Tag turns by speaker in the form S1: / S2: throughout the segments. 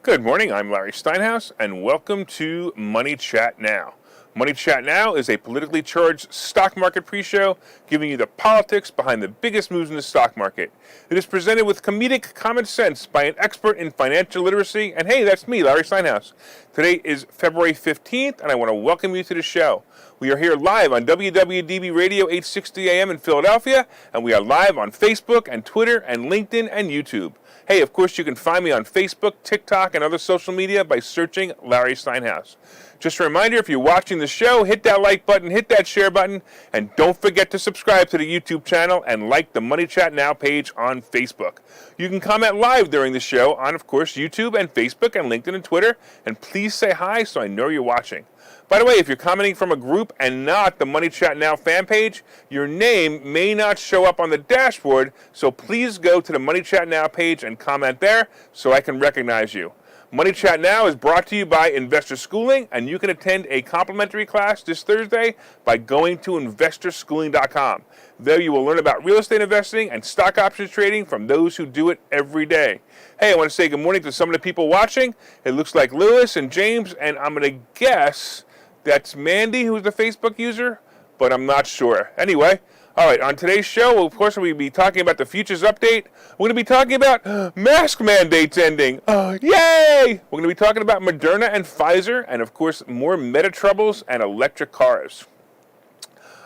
S1: Good morning, I'm Larry Steinhouse, and welcome to Money Chat Now. Money Chat Now is a politically charged stock market pre-show giving you the politics behind the biggest moves in the stock market. It is presented with comedic common sense by an expert in financial literacy, and hey, that's me, Larry Steinhouse. Today is February 15th, and I want to welcome you to the show. We are here live on WWDB Radio 860 AM in Philadelphia, and we are live on Facebook and Twitter and LinkedIn and YouTube. Hey, of course, you can find me on Facebook, TikTok, and other social media by searching Larry Steinhouse. Just a reminder, if you're watching the show, hit that like button, hit that share button, and don't forget to subscribe to the YouTube channel and like the Money Chat Now page on Facebook. You can comment live during the show on, of course, YouTube and Facebook and LinkedIn and Twitter, and please say hi so I know you're watching. By the way, if you're commenting from a group and not the Money Chat Now fan page, your name may not show up on the dashboard, so please go to the Money Chat Now page and comment there so I can recognize you. Money Chat Now is brought to you by Investor Schooling, and you can attend a complimentary class this Thursday by going to investorschooling.com. There you will learn about real estate investing and stock options trading from those who do it every day. Hey, I want to say good morning to some of the people watching. It looks like Lewis and James, and I'm going to guess that's Mandy, who's the Facebook user, but I'm not sure. Anyway, all right, on today's show, of course, we'll be talking about the futures update. We're going to be talking about mask mandates ending. Yay! We're going to be talking about Moderna and Pfizer, and of course, more meta troubles and electric cars.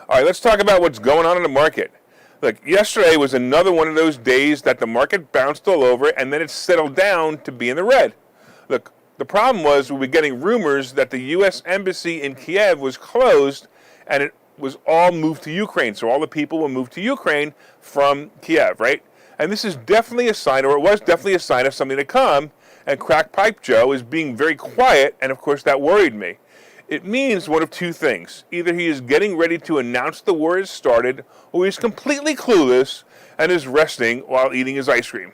S1: All right, let's talk about what's going on in the market. Look, yesterday was another one of those days that the market bounced all over, and then it settled down to be in the red. Look, the problem was we were getting rumors that the U.S. Embassy in Kiev was closed, and it was all moved to Ukraine. So all the people were moved to Ukraine from Kiev, right? And this is definitely a sign, or it was definitely a sign of something to come, and Crack Pipe Joe is being very quiet, and of course that worried me. It means one of two things. Either he is getting ready to announce the war has started, or he's completely clueless and is resting while eating his ice cream.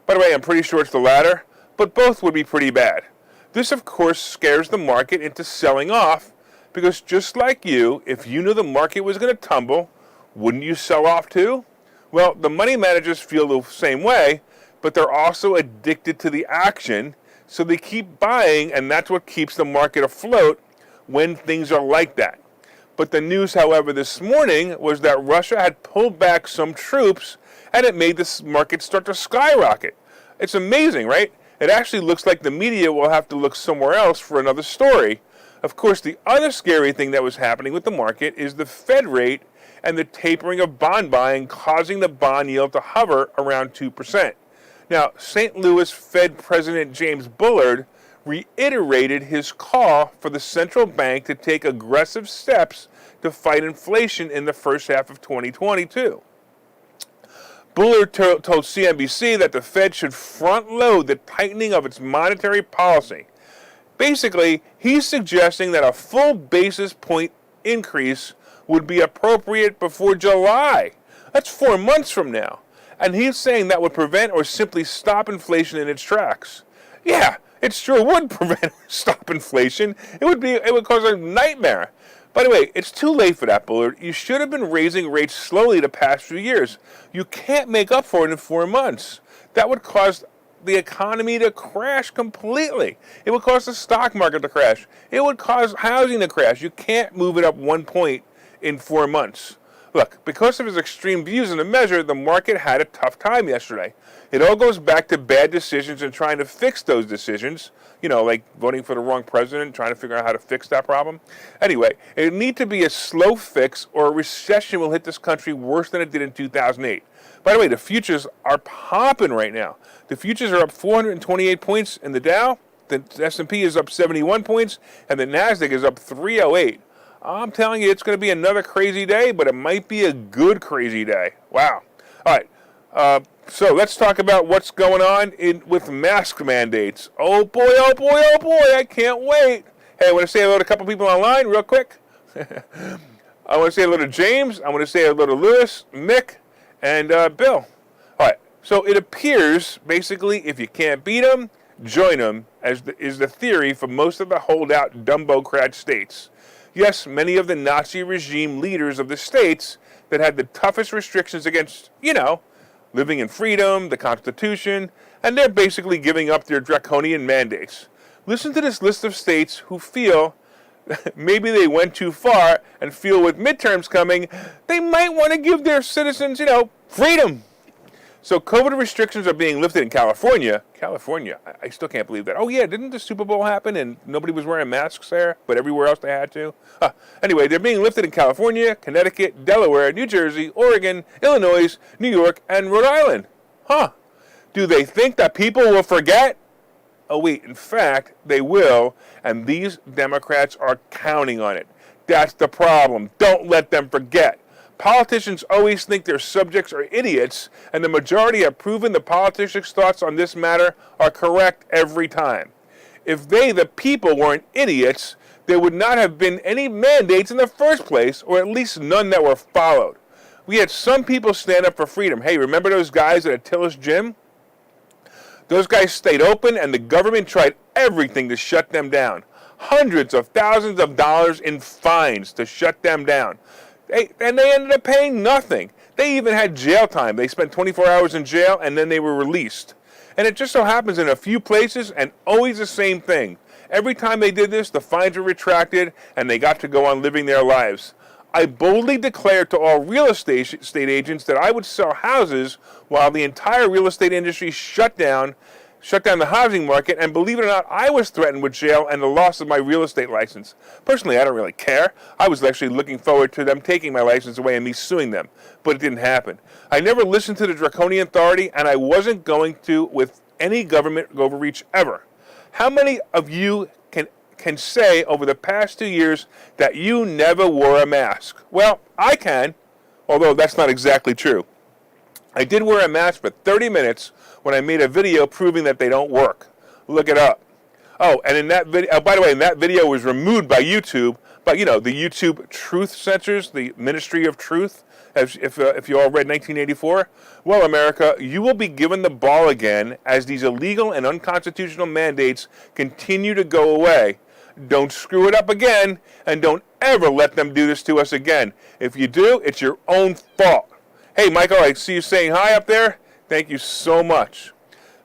S1: By the way, I'm pretty sure it's the latter, but both would be pretty bad. This, of course, scares the market into selling off, because just like you, if you knew the market was going to tumble, wouldn't you sell off too? Well, the money managers feel the same way, but they're also addicted to the action, so they keep buying, and that's what keeps the market afloat when things are like that. But the news, however, this morning was that Russia had pulled back some troops, and it made this market start to skyrocket. It's amazing, right? It actually looks like the media will have to look somewhere else for another story. Of course, the other scary thing that was happening with the market is the Fed rate and the tapering of bond buying, causing the bond yield to hover around 2%. Now, St. Louis Fed President James Bullard reiterated his call for the central bank to take aggressive steps to fight inflation in the first half of 2022. Bullard told CNBC that the Fed should front-load the tightening of its monetary policy. Basically, he's suggesting that a full basis point increase would be appropriate before July. That's 4 months from now. And he's saying that would prevent or simply stop inflation in its tracks. Yeah, it sure would prevent or stop inflation. It would cause a nightmare. By the way, it's too late for that, Bullard. You should have been raising rates slowly the past few years. You can't make up for it in 4 months. That would cause the economy to crash completely. It would cause the stock market to crash. It would cause housing to crash. You can't move it up 1 point in 4 months. Look, because of his extreme views on the measure, the market had a tough time yesterday. It all goes back to bad decisions and trying to fix those decisions. You know, like voting for the wrong president, trying to figure out how to fix that problem. Anyway, it need to be a slow fix or a recession will hit this country worse than it did in 2008. By the way, the futures are popping right now. The futures are up 428 points in the Dow. The S&P is up 71 points, and the Nasdaq is up 308. I'm telling you, it's going to be another crazy day, but it might be a good crazy day. Wow. All right. So let's talk about what's going on with mask mandates. Oh boy, oh boy, oh boy, I can't wait. Hey, I want to say hello to a couple people online real quick. I want to say hello to James. I want to say hello to Lewis, Mick, and Bill. All right. So it appears, basically, if you can't beat them, join them, is the theory for most of the holdout Dumbocrat states. Yes, many of the Nazi regime leaders of the states that had the toughest restrictions against, living in freedom, the Constitution, and they're basically giving up their draconian mandates. Listen to this list of states who feel maybe they went too far and feel with midterms coming, they might want to give their citizens, freedom. So COVID restrictions are being lifted in California. California, I still can't believe that. Oh yeah, didn't the Super Bowl happen and nobody was wearing masks there, but everywhere else they had to? Anyway, they're being lifted in California, Connecticut, Delaware, New Jersey, Oregon, Illinois, New York, and Rhode Island. Do they think that people will forget? Oh wait, in fact, they will, and these Democrats are counting on it. That's the problem. Don't let them forget. Politicians always think their subjects are idiots, and the majority have proven the politicians' thoughts on this matter are correct every time. If they, the people, weren't idiots, there would not have been any mandates in the first place, or at least none that were followed. We had some people stand up for freedom. Hey, remember those guys at Attila's gym? Those guys stayed open, and the government tried everything to shut them down. Hundreds of thousands of dollars in fines to shut them down. And they ended up paying nothing. They even had jail time. They spent 24 hours in jail, and then they were released. And it just so happens in a few places, and always the same thing. Every time they did this, the fines were retracted, and they got to go on living their lives. I boldly declared to all real estate agents that I would sell houses while the entire real estate industry shut down the housing market, and believe it or not, I was threatened with jail and the loss of my real estate license. Personally, I don't really care. I was actually looking forward to them taking my license away and me suing them, but it didn't happen. I never listened to the draconian authority, and I wasn't going to with any government overreach ever. How many of you can say over the past 2 years that you never wore a mask? Well, I can, although that's not exactly true. I did wear a mask for 30 minutes when I made a video proving that they don't work. Look it up. Oh, and in that video, by the way, that video was removed by YouTube, but the YouTube truth censors, the Ministry of Truth, if you all read 1984. Well, America, you will be given the ball again as these illegal and unconstitutional mandates continue to go away. Don't screw it up again, and don't ever let them do this to us again. If you do, it's your own fault. Hey, Michael, I see you saying hi up there. Thank you so much.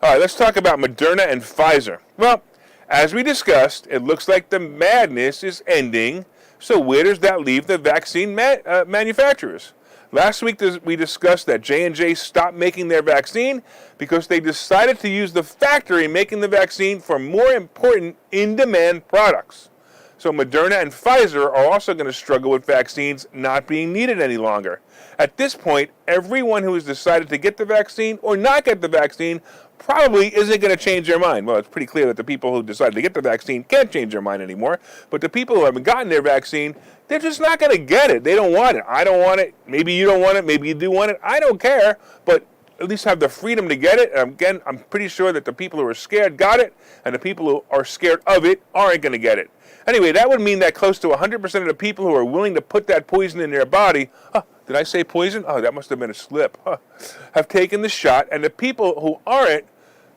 S1: All right, let's talk about Moderna and Pfizer. Well, as we discussed, it looks like the madness is ending. So where does that leave the vaccine manufacturers? Last week we discussed that J&J stopped making their vaccine because they decided to use the factory making the vaccine for more important in-demand products. So Moderna and Pfizer are also going to struggle with vaccines not being needed any longer. At this point, everyone who has decided to get the vaccine or not get the vaccine probably isn't going to change their mind. Well, it's pretty clear that the people who decided to get the vaccine can't change their mind anymore. But the people who haven't gotten their vaccine, they're just not going to get it. They don't want it. I don't want it. Maybe you don't want it. Maybe you do want it. I don't care. But at least have the freedom to get it. And again, I'm pretty sure that the people who are scared got it, and the people who are scared of it aren't going to get it. Anyway, that would mean that close to 100% of the people who are willing to put that poison in their body, did I say poison? Oh, that must have been a slip. Have taken the shot, and the people who aren't,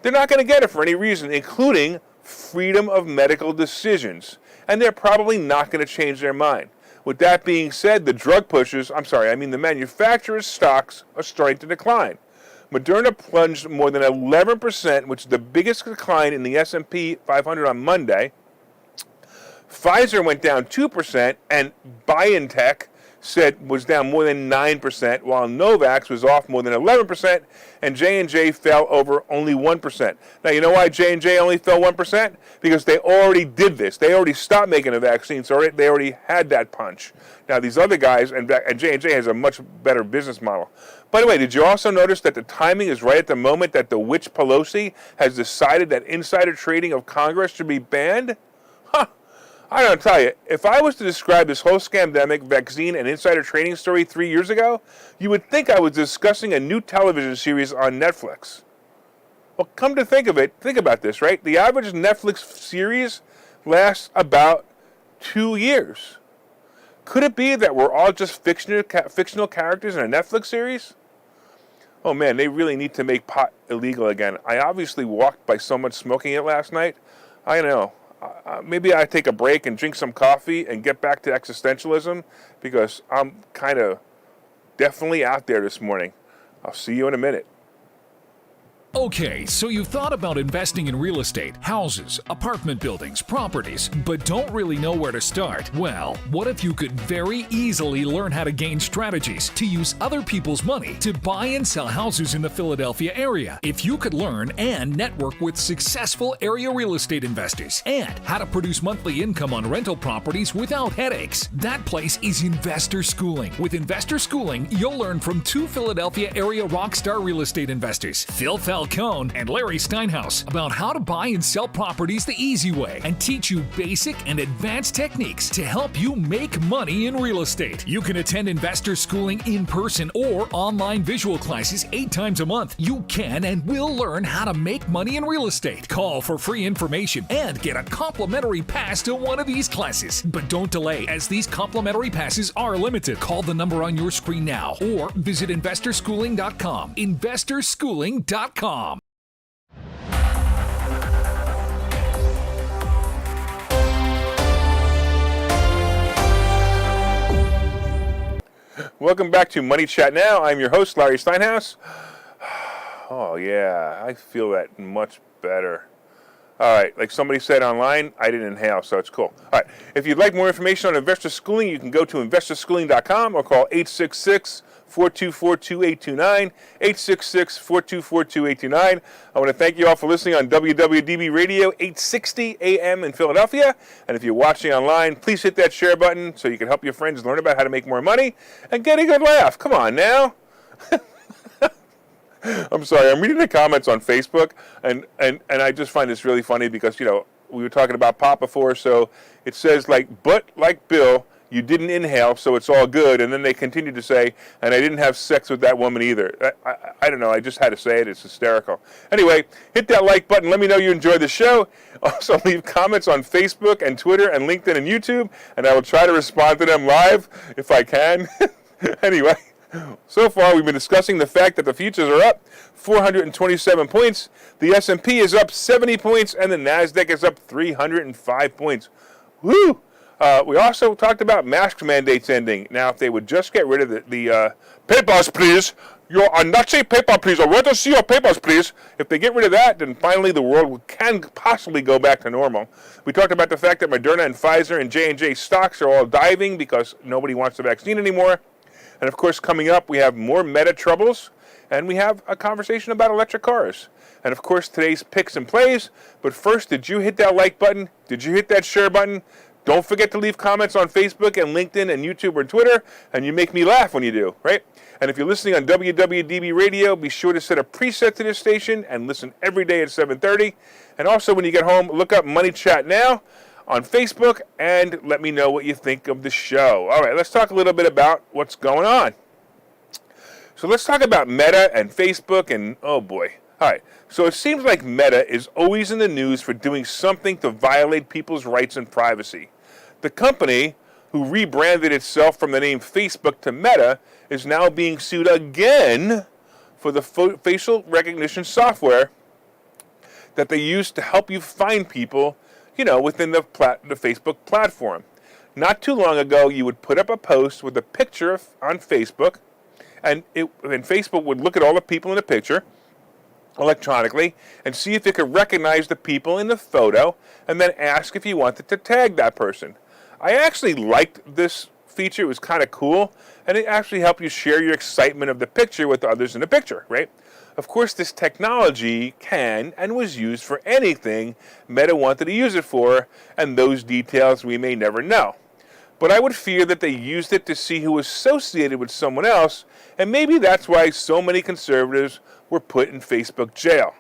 S1: they're not going to get it for any reason, including freedom of medical decisions. And they're probably not going to change their mind. With that being said, the manufacturers' stocks are starting to decline. Moderna plunged more than 11%, which is the biggest decline in the S&P 500 on Monday. Pfizer went down 2%, and BioNTech was down more than 9%, while Novavax was off more than 11%, and J&J fell over only 1%. Now, you know why J&J only fell 1%? Because they already did this. They already stopped making a vaccine, so they already had that punch. Now, these other guys, and J&J has a much better business model. By the way, did you also notice that the timing is right at the moment that the witch Pelosi has decided that insider trading of Congress should be banned? I don't tell you, if I was to describe this whole scamdemic vaccine and insider trading story 3 years ago, you would think I was discussing a new television series on Netflix. Well, come to think of it, think about this, right? The average Netflix series lasts about 2 years. Could it be that we're all just fictional characters in a Netflix series? Oh man, they really need to make pot illegal again. I obviously walked by someone smoking it last night. I know. Maybe I take a break and drink some coffee and get back to existentialism, because I'm kind of definitely out there this morning. I'll see you in a minute.
S2: Okay, so you've thought about investing in real estate, houses, apartment buildings, properties, but don't really know where to start? Well, what if you could very easily learn how to gain strategies to use other people's money to buy and sell houses in the Philadelphia area? If you could learn and network with successful area real estate investors and how to produce monthly income on rental properties without headaches, that place is Investor Schooling. With Investor Schooling, you'll learn from two Philadelphia area rockstar real estate investors, Phil Falcone and Larry Steinhouse, about how to buy and sell properties the easy way and teach you basic and advanced techniques to help you make money in real estate. You can attend Investor Schooling in person or online visual classes 8 times a month. You can and will learn how to make money in real estate. Call for free information and get a complimentary pass to one of these classes. But don't delay, as these complimentary passes are limited. Call the number on your screen now or visit investorschooling.com. investorschooling.com.
S1: Welcome back to Money Chat Now. I'm your host, Larry Steinhouse. Oh, yeah, I feel that much better. All right, like somebody said online, I didn't inhale, so it's cool. All right, if you'd like more information on investor schooling, you can go to investorschooling.com or call 866-424-2829, 866-424-2829. I want to thank you all for listening on WWDB Radio, 860 AM in Philadelphia. And if you're watching online, please hit that share button so you can help your friends learn about how to make more money and get a good laugh. Come on now. I'm sorry, I'm reading the comments on Facebook, and I just find this really funny because, you know, we were talking about pop before, so it says, but like Bill, you didn't inhale, so it's all good. And then they continue to say, and I didn't have sex with that woman either. I don't know, I just had to say it. It's hysterical. Anyway, hit that like button. Let me know you enjoyed the show. Also, leave comments on Facebook and Twitter and LinkedIn and YouTube, and I will try to respond to them live if I can. Anyway. So far, we've been discussing the fact that the futures are up 427 points, the S&P is up 70 points, and the NASDAQ is up 305 points. Woo! We also talked about mask mandates ending. Now, if they would just get rid of the papers, please. Your Nazi paper, please. I want to see your papers, please. If they get rid of that, then finally the world can possibly go back to normal. We talked about the fact that Moderna and Pfizer and J&J stocks are all diving because nobody wants the vaccine anymore. And of course, coming up, we have more meta troubles, and we have a conversation about electric cars. And of course, today's picks and plays. But first, did you hit that like button? Did you hit that share button? Don't forget to leave comments on Facebook and LinkedIn and YouTube or Twitter, and you make me laugh when you do, right? And if you're listening on WWDB Radio, be sure to set a preset to this station and listen every day at 7:30. And also, when you get home, look up Money Chat Now on Facebook, and let me know what you think of the show. All right, let's talk a little bit about what's going on. So let's talk about Meta and Facebook, and oh boy. All right, so it seems like Meta is always in the news for doing something to violate people's rights and privacy. The company, who rebranded itself from the name Facebook to Meta, is now being sued again for the facial recognition software that they use to help you find people, you know, within the Facebook platform. Not too long ago, you would put up a post with a picture on Facebook, and Facebook would look at all the people in the picture electronically and see if it could recognize the people in the photo and then ask if you wanted to tag that person. I actually liked this feature. It was kind of cool, and it actually helped you share your excitement of the picture with others in the picture, right? Of course, this technology can and was used for anything Meta wanted to use it for, and those details we may never know. But I would fear that they used it to see who was associated with someone else, and maybe that's why so many conservatives were put in Facebook jail.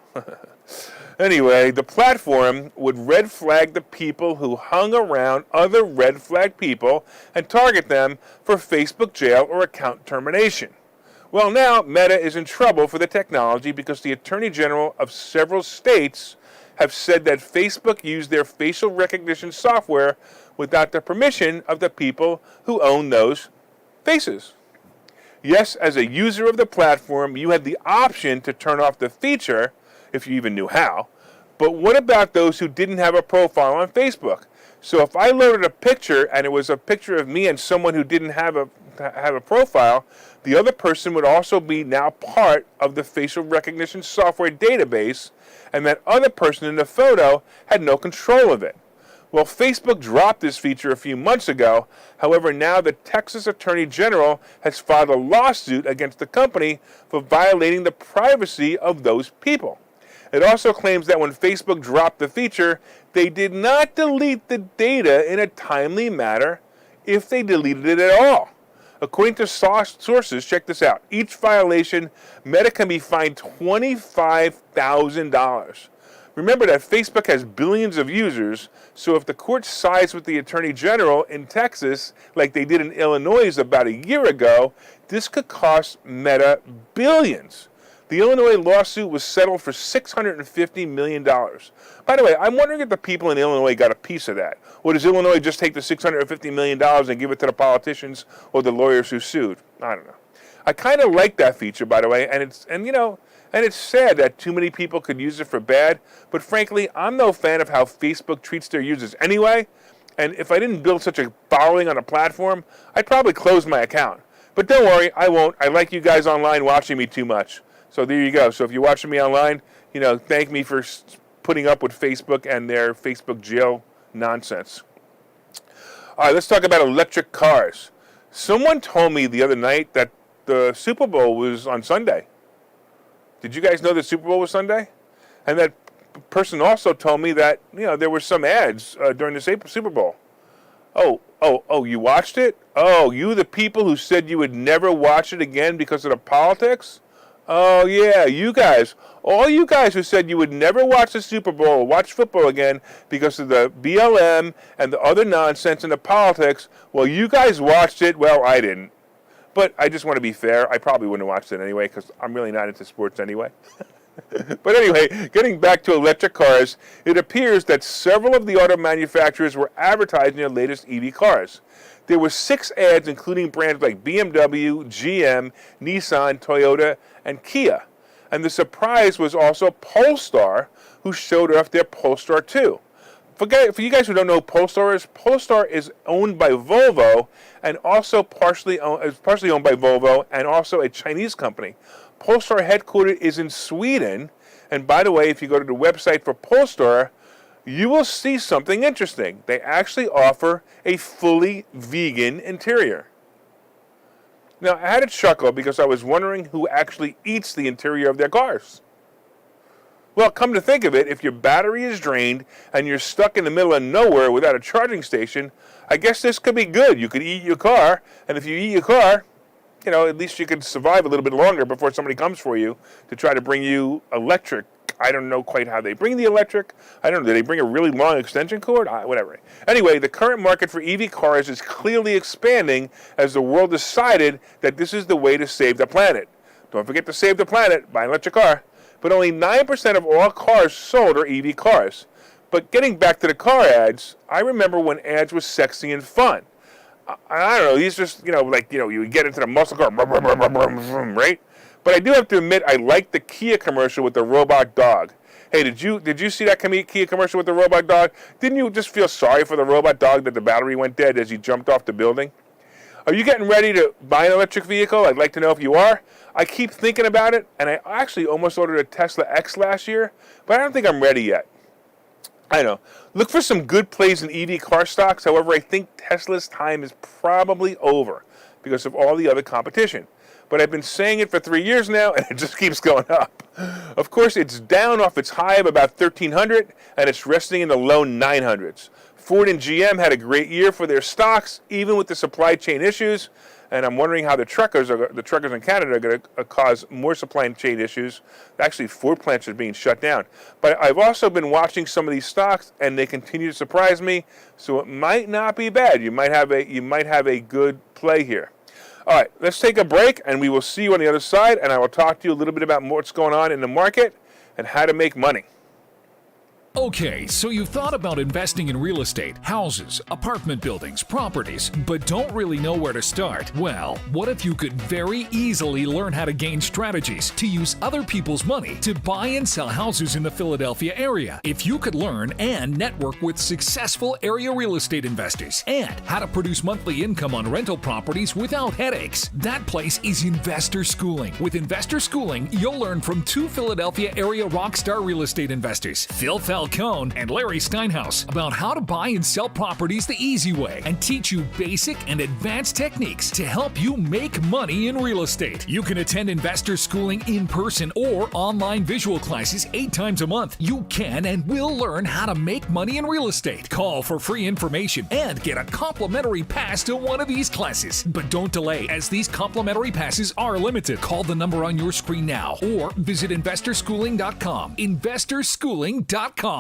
S1: Anyway, the platform would red flag the people who hung around other red flag people and target them for Facebook jail or account termination. Well, now Meta is in trouble for the technology because the Attorney General of several states have said that Facebook used their facial recognition software without the permission of the people who own those faces. Yes, as a user of the platform, you had the option to turn off the feature, if you even knew how. But what about those who didn't have a profile on Facebook? So if I loaded a picture and it was a picture of me and someone who didn't have a profile, the other person would also be now part of the facial recognition software database, and that other person in the photo had no control of it. Well, Facebook dropped this feature a few months ago. However, now the Texas Attorney General has filed a lawsuit against the company for violating the privacy of those people. It also claims that when Facebook dropped the feature, they did not delete the data in a timely manner if they deleted it at all. According to sources, check this out. Each violation, Meta can be fined $25,000. Remember that Facebook has billions of users, so if the court sides with the Attorney General in Texas, like they did in Illinois about a year ago, this could cost Meta billions. The Illinois lawsuit was settled for $650 million. By the way, I'm wondering if the people in Illinois got a piece of that. Or does Illinois just take the $650 million and give it to the politicians or the lawyers who sued? I don't know. I kind of like that feature, by the way, and it's sad that too many people could use it for bad, but frankly, I'm no fan of how Facebook treats their users anyway, and if I didn't build such a following on a platform, I'd probably close my account. But don't worry, I won't. I like you guys online watching me too much. So there you go. So if you're watching me online, thank me for putting up with Facebook and their Facebook jail nonsense. All right, let's talk about electric cars. Someone told me the other night that the Super Bowl was on Sunday. Did you guys know the Super Bowl was Sunday? And that person also told me that, there were some ads during the Super Bowl. Oh, you watched it? Oh, you the people who said you would never watch it again because of the politics? Oh, yeah, you guys. All you guys who said you would never watch the Super Bowl or watch football again because of the BLM and the other nonsense and the politics, well, you guys watched it. Well, I didn't. But I just want to be fair. I probably wouldn't have watched it anyway because I'm really not into sports anyway. But anyway, getting back to electric cars, it appears that several of the auto manufacturers were advertising their latest EV cars. There were 6 ads including brands like BMW, GM, Nissan, Toyota, and Kia. And the surprise was also Polestar, who showed off their Polestar 2. For you guys who don't know who Polestar is owned by Volvo and also partially owned by Volvo and also a Chinese company. Polestar headquartered is in Sweden, and by the way, if you go to the website for Polestar, you will see something interesting. They actually offer a fully vegan interior. Now, I had a chuckle because I was wondering who actually eats the interior of their cars. Well, come to think of it, if your battery is drained and you're stuck in the middle of nowhere without a charging station, I guess this could be good. You could eat your car, and if you eat your car, at least you could survive a little bit longer before somebody comes for you to try to bring you electric. I don't know quite how they bring the electric. I don't know. Do they bring a really long extension cord? Whatever. Anyway, the current market for EV cars is clearly expanding as the world decided that this is the way to save the planet. Don't forget to save the planet. Buy an electric car. But only 9% of all cars sold are EV cars. But getting back to the car ads, I remember when ads were sexy and fun. I don't know, these just, you would get into the muscle car, right? But I do have to admit, I like the Kia commercial with the robot dog. Hey, did you see that Kia commercial with the robot dog? Didn't you just feel sorry for the robot dog that the battery went dead as he jumped off the building? Are you getting ready to buy an electric vehicle? I'd like to know if you are. I keep thinking about it, and I actually almost ordered a Tesla X last year, but I don't think I'm ready yet. I know. Look for some good plays in EV car stocks. However, I think Tesla's time is probably over because of all the other competition. But I've been saying it for 3 years now, and it just keeps going up. Of course, it's down off its high of about 1,300, and it's resting in the low 900s. Ford and GM had a great year for their stocks, even with the supply chain issues. And I'm wondering how the truckers in Canada are going to cause more supply chain issues. Actually, Ford plants are being shut down. But I've also been watching some of these stocks, and they continue to surprise me. So it might not be bad. You might have a good play here. All right, let's take a break, and we will see you on the other side. And I will talk to you a little bit about what's going on in the market and how to make money.
S2: Okay, so you've thought about investing in real estate, houses, apartment buildings, properties, but don't really know where to start? Well, what if you could very easily learn how to gain strategies to use other people's money to buy and sell houses in the Philadelphia area? If you could learn and network with successful area real estate investors and how to produce monthly income on rental properties without headaches, that place is Investor Schooling. With Investor Schooling, you'll learn from two Philadelphia area rockstar real estate investors, Phil Falcone and Larry Steinhouse, about how to buy and sell properties the easy way and teach you basic and advanced techniques to help you make money in real estate. You can attend Investor Schooling in person or online visual classes 8 times a month. You can and will learn how to make money in real estate. Call for free information and get a complimentary pass to one of these classes. But don't delay, as these complimentary passes are limited. Call the number on your screen now or visit investorschooling.com. investorschooling.com.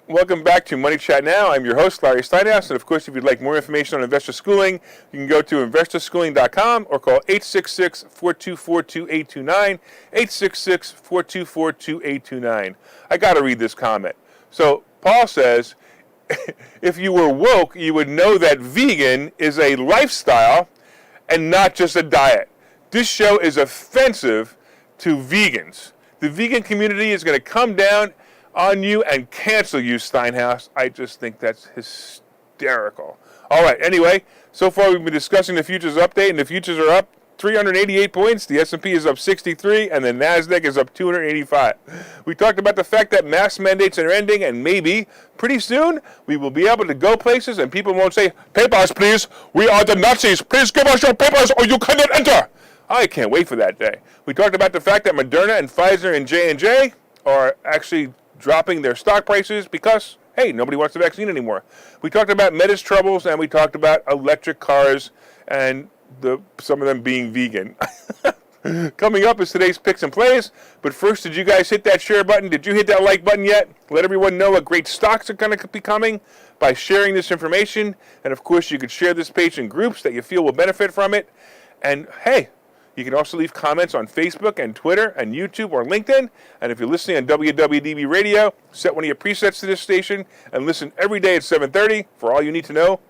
S1: Welcome back to Money Chat Now. I'm your host, Larry Steinhouse, and of course, if you'd like more information on investor schooling, you can go to investorschooling.com or call 866-424-2829, 866-424-2829. I got to read this comment. So, Paul says, if you were woke, you would know that vegan is a lifestyle and not just a diet. This show is offensive to vegans. The vegan community is going to come down on you and cancel you, Steinhouse. I just think that's hysterical. All right, anyway, so far we've been discussing the futures update, and the futures are up 388 points. The S&P is up 63, and the NASDAQ is up 285. We talked about the fact that mask mandates are ending, and maybe pretty soon we will be able to go places and people won't say, "Papers, please. We are the Nazis. Please give us your papers or you cannot enter." I can't wait for that day. We talked about the fact that Moderna and Pfizer and J&J are actually dropping their stock prices because, hey, nobody wants the vaccine anymore. We talked about Meta's troubles, and we talked about electric cars and some of them being vegan. Coming up is today's picks and plays. But first, did you guys hit that share button? Did you hit that like button yet? Let everyone know what great stocks are going to be coming by sharing this information. And of course, you could share this page in groups that you feel will benefit from it. And hey, you can also leave comments on Facebook and Twitter and YouTube or LinkedIn. And if you're listening on WWDB Radio, set one of your presets to this station and listen every day at 7:30 for all you need to know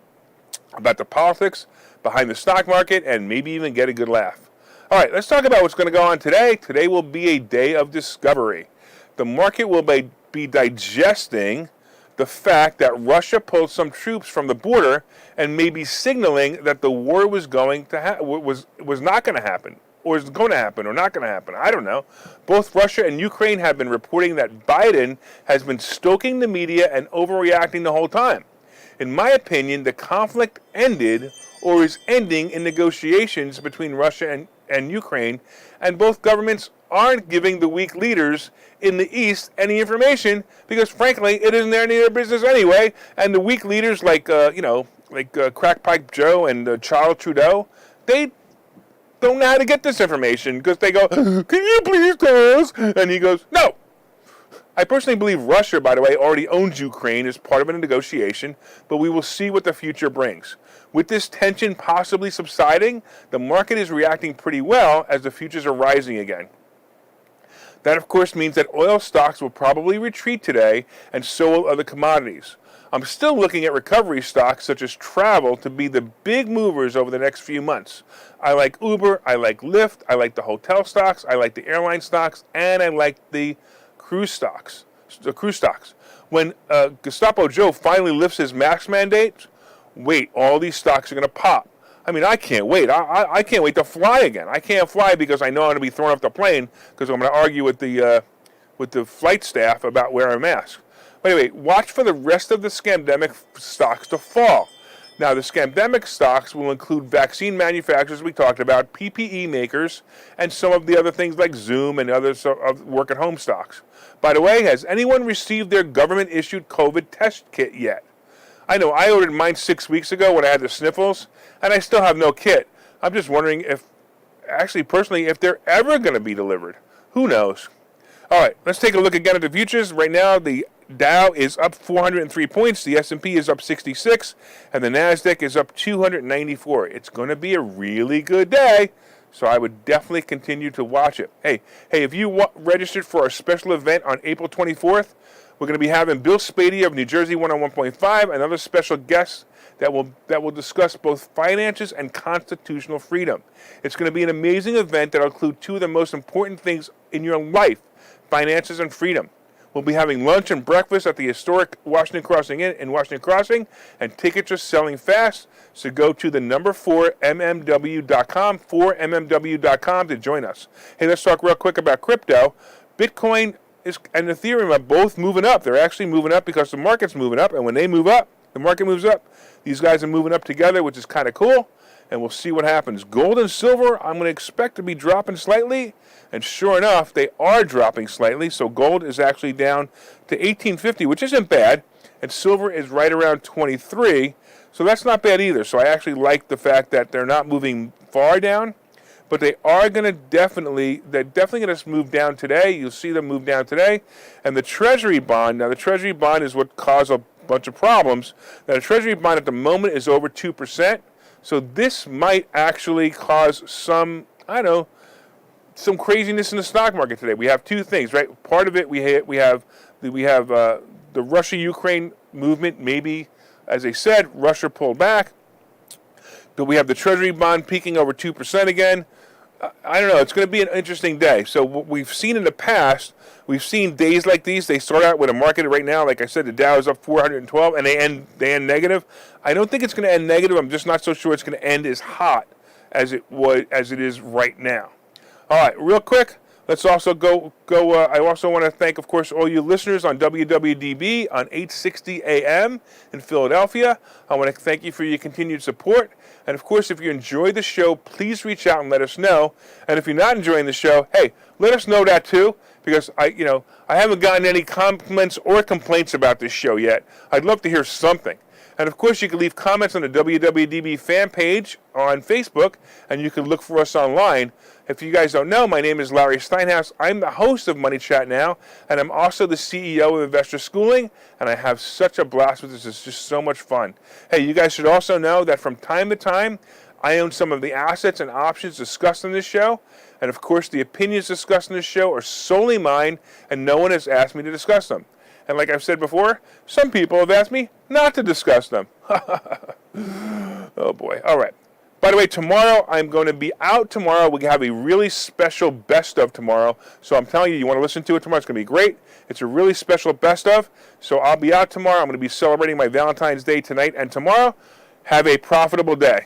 S1: about the politics behind the stock market and maybe even get a good laugh. All right, let's talk about what's going to go on today. Today will be a day of discovery. The market will be digesting the fact that Russia pulled some troops from the border and maybe signaling that the war was going to was not going to happen, or is going to happen, or not going to happen. I don't know. Both Russia and Ukraine have been reporting that Biden has been stoking the media and overreacting the whole time. In my opinion, the conflict ended or is ending in negotiations between Russia and Ukraine, and both governments aren't giving the weak leaders in the East any information because, frankly, it isn't any of their business anyway. And the weak leaders like Crack Pipe Joe and Charles Trudeau, they don't know how to get this information because they go, "Can you please tell us?" And he goes, "No." I personally believe Russia, by the way, already owns Ukraine as part of a negotiation, but we will see what the future brings. With this tension possibly subsiding, the market is reacting pretty well as the futures are rising again. That, of course, means that oil stocks will probably retreat today, and so will other commodities. I'm still looking at recovery stocks such as travel to be the big movers over the next few months. I like Uber, I like Lyft, I like the hotel stocks, I like the airline stocks, and I like the cruise stocks. When Gestapo Joe finally lifts his mask mandate, wait, all these stocks are going to pop. I mean, I can't wait. I can't wait to fly again. I can't fly because I know I'm going to be thrown off the plane because I'm going to argue with the flight staff about wearing a mask. But anyway, watch for the rest of the scamdemic stocks to fall. Now, the scamdemic stocks will include vaccine manufacturers we talked about, PPE makers, and some of the other things like Zoom and other work-at-home stocks. By the way, has anyone received their government-issued COVID test kit yet? I know I ordered mine 6 weeks ago when I had the sniffles, and I still have no kit. I'm just wondering if they're ever going to be delivered. Who knows? All right, let's take a look again at the futures. Right now, the Dow is up 403 points, the S&P is up 66, and the NASDAQ is up 294. It's going to be a really good day, so I would definitely continue to watch it. Hey, if you registered for our special event on April 24th, we're going to be having Bill Spady of New Jersey 101.5 and other special guests that will discuss both finances and constitutional freedom. It's going to be an amazing event that will include two of the most important things in your life, finances and freedom. We'll be having lunch and breakfast at the historic Washington Crossing Inn in Washington Crossing, and tickets are selling fast, so go to the number 4mmw.com, 4mmw.com to join us. Hey, let's talk real quick about crypto. Bitcoin and Ethereum are both moving up. They're actually moving up because the market's moving up, and when they move up, the market moves up. These guys are moving up together, which is kind of cool, and we'll see what happens. Gold and silver, I'm going to expect to be dropping slightly, and sure enough, they are dropping slightly, so gold is actually down to $18.50, which isn't bad, and silver is right around 23, so that's not bad either. So I actually like the fact that they're not moving far down, but they are going to definitely going to move down today. You'll see them move down today. And the Treasury Bond, now the Treasury Bond is what caused a bunch of problems. Now the Treasury Bond at the moment is over 2%, so this might actually cause some craziness in the stock market today. We have two things, right? Part of it we have the Russia-Ukraine movement. Maybe, as I said, Russia pulled back, but we have the Treasury Bond peaking over 2% again. I don't know. It's going to be an interesting day. So what we've seen in the past, we've seen days like these. They start out with a market right now. Like I said, the Dow is up 412, and they end negative. I don't think it's going to end negative. I'm just not so sure it's going to end as hot as it is right now. All right, real quick, let's also go. I also want to thank, of course, all you listeners on WWDB on 860 AM in Philadelphia. I want to thank you for your continued support. And, of course, if you enjoy the show, please reach out and let us know. And if you're not enjoying the show, hey, let us know that too, because I haven't gotten any compliments or complaints about this show yet. I'd love to hear something. And, of course, you can leave comments on the WWDB fan page on Facebook, and you can look for us online. If you guys don't know, my name is Larry Steinhouse. I'm the host of Money Chat Now, and I'm also the CEO of Investor Schooling, and I have such a blast with this. It's just so much fun. Hey, you guys should also know that from time to time, I own some of the assets and options discussed on this show, and, of course, the opinions discussed on this show are solely mine, and no one has asked me to discuss them. And like I've said before, some people have asked me not to discuss them. Oh, boy. All right. By the way, tomorrow, I'm going to be out tomorrow. We have a really special best of tomorrow. So I'm telling you, you want to listen to it tomorrow. It's going to be great. It's a really special best of. So I'll be out tomorrow. I'm going to be celebrating my Valentine's Day tonight and tomorrow. Have a profitable day.